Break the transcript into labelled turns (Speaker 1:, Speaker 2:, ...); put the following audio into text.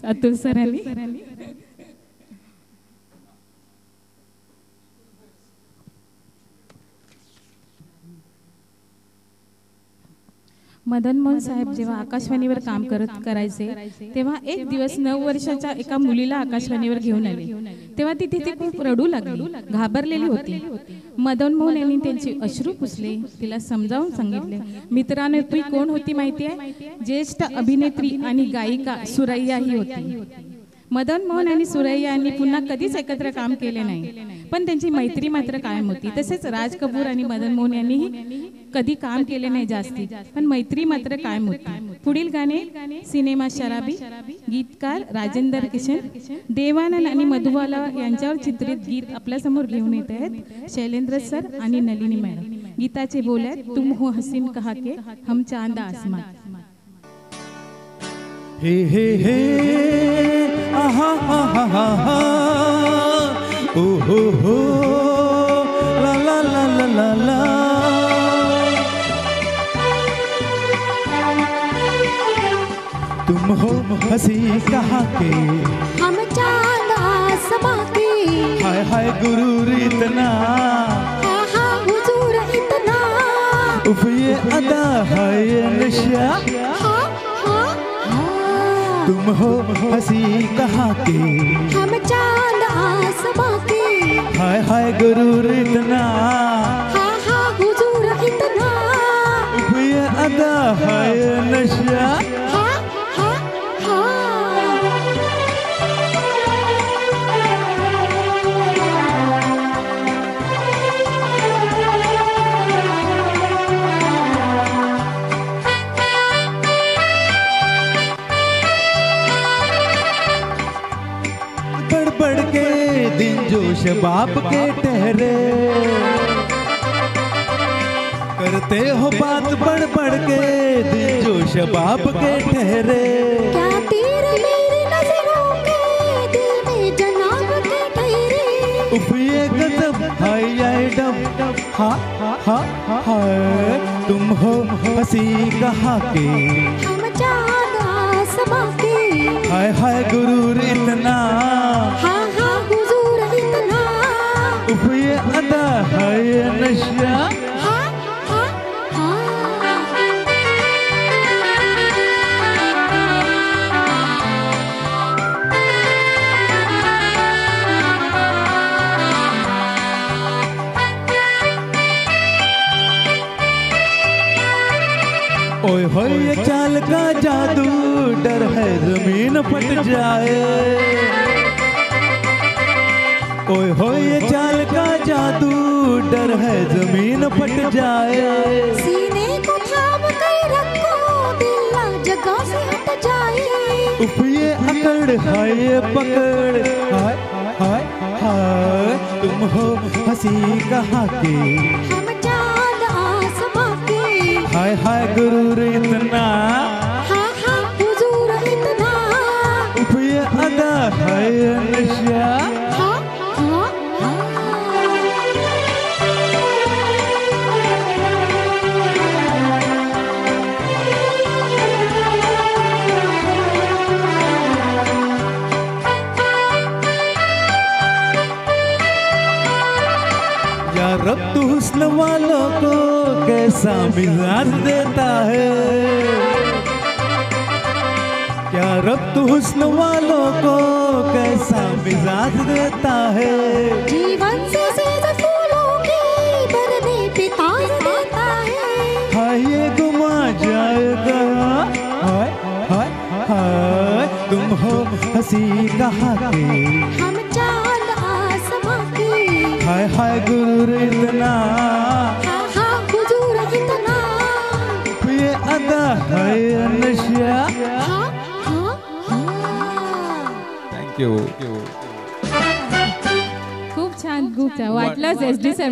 Speaker 1: अतुल सरांनी. मदन मोहन साहेब जेव्हा आकाशवाणीवर काम करायचे तेव्हा एक दिवस 9 वर्षाच्या एका मुलीला आकाशवाणीवर घेऊन आले. तेव्हा ती तिथे खूप रडू लागली, घाबरलेली होती. मदन मोहन यांनी त्यांचे अश्रू पुसले, तिला समजावून सांगितले. मित्रांनो, ती कोण होती माहिती आहे? ज्येष्ठ अभिनेत्री आणि गायिका सुरैया ही होती. मदन मोहन आणि सुरैया यांनी पुन्हा कधीच एकत्र काम केले नाही, पण त्यांची मैत्री मात्र कायम होती. तसेच राज कपूर आणि मदन मोहन यांनीही कधी काम केले नाही जास्ती, पण मैत्री मात्र कायम होती. पुढील गाणे सिनेमा शराबी, गीतकार राजेंद्र किशन, देवानंद आणि मधुबाला यांच्यावर चित्रित गीत आपल्या समोर घेऊन येत आहेत शैलेंद्र सर आणि नलिनी मॅडम. गीताचे बोल आहेत, तुम हो हसीन कहा के हम चांद आसमान.
Speaker 2: हे हे हे आहा हा हा हा ओ हो ला ला ला ला ला ला. तुम हो हंसी कहाँ के
Speaker 3: हम चांद आसमां के.
Speaker 2: हाय हाय गुरूर इतना,
Speaker 3: हाँ हाँ हुजूर इतना.
Speaker 2: उफ ये अदा है ये नशा.
Speaker 3: हाँ हाँ हाँ.
Speaker 2: तुम हो हंसी कहाँ के
Speaker 3: हम चांद आसमां के.
Speaker 2: हाय हाय गुरूर इतना,
Speaker 3: हाँ हाँ हुजूर इतना.
Speaker 2: उफ ये अदा है ये नशा.
Speaker 3: हाँ हाँ हाँ.
Speaker 2: बढ़ बढ़ के दिन जोश बाप के ठहरे, करते हो बात बढ़ बढ़ के दिन जोश बाप के ठहरे.
Speaker 3: क्या तीर मेरी नजरों के दिल में जनाब के ठहरे.
Speaker 2: उफ ये गजब हाय हाय डब हा हा हाय. तुम हो हंसी कहाँ के
Speaker 3: हम चांद आसमां के.
Speaker 2: हाय हाय गुरूर इतना,
Speaker 3: हाँ हाँ हुजूर इतना.
Speaker 2: उफ ये अदा है ये नशा.
Speaker 3: हाँ हाँ हाँ.
Speaker 2: ओए होए ये चाल का जादू, डर है जमीन फट जाए. ओए होए ये चाल का जादू, डर है जमीन फट जाए.
Speaker 3: सीने को थाम कर रखो, दिल ना जगह से हट जाए.
Speaker 2: उफ ये अकड़ है ये पकड़ हाय हाय हाय. तुम हो हंसी कहाँ के
Speaker 3: हम चांद आसमां के.
Speaker 2: हाय हाय गुरूर इतना,
Speaker 3: हाँ हाँ हुजूर इतना.
Speaker 2: उफ ये अदा है ये नशा.
Speaker 3: हाँ हाँ हाँ.
Speaker 2: या रब तू हुस्न वालों को कैसा मिजाज देता है. क्या रब तू हुस्न वालों को कैसा मिजाज देता है.
Speaker 3: जीवन से सेज फूलों के भरने पे ताज देता है.
Speaker 2: हाय ये गुमा जाएगा हाय हाय हाय. तुम हो हंसी कहाँ के
Speaker 3: हम चांद आसमां के.
Speaker 2: हाय हाय गुरूर इतना,
Speaker 3: हाँ हाँ हुजूर इतना.
Speaker 2: ये अदा है ये नशा.
Speaker 3: हाँ हाँ हाँ.
Speaker 2: थँक्यू.
Speaker 1: खूप छान वाटलंच SD सर